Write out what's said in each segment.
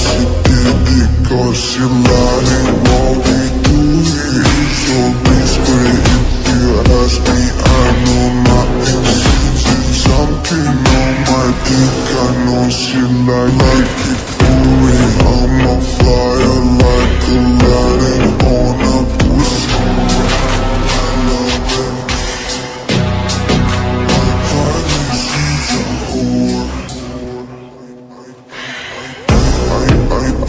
she did it, cause she lying. What we do here is so discreet. If you ask me, I know my exes is something on my dick. I know she like it gooey. I'm a flyer like Aladdin on a pussy. I love it. She's a whore.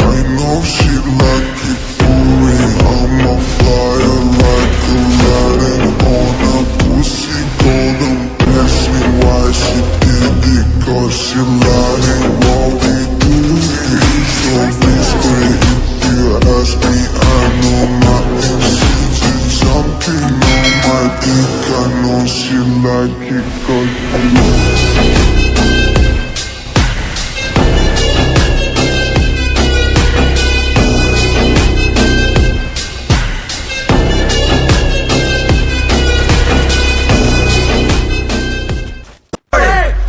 I know she like it gooey. I'm a flyer like Aladdin on a pussy. Golden blessing, why she did it, cause she lying. What we do here is so discreet. If you ask me, I know my exes is something on my dick. I know she like it, cause she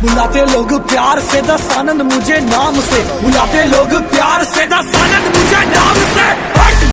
बुलाते लोग प्यार से दस आनंद मुझे नाम से, बुलाते लोग प्यार से दस आनंद मुझे नाम से।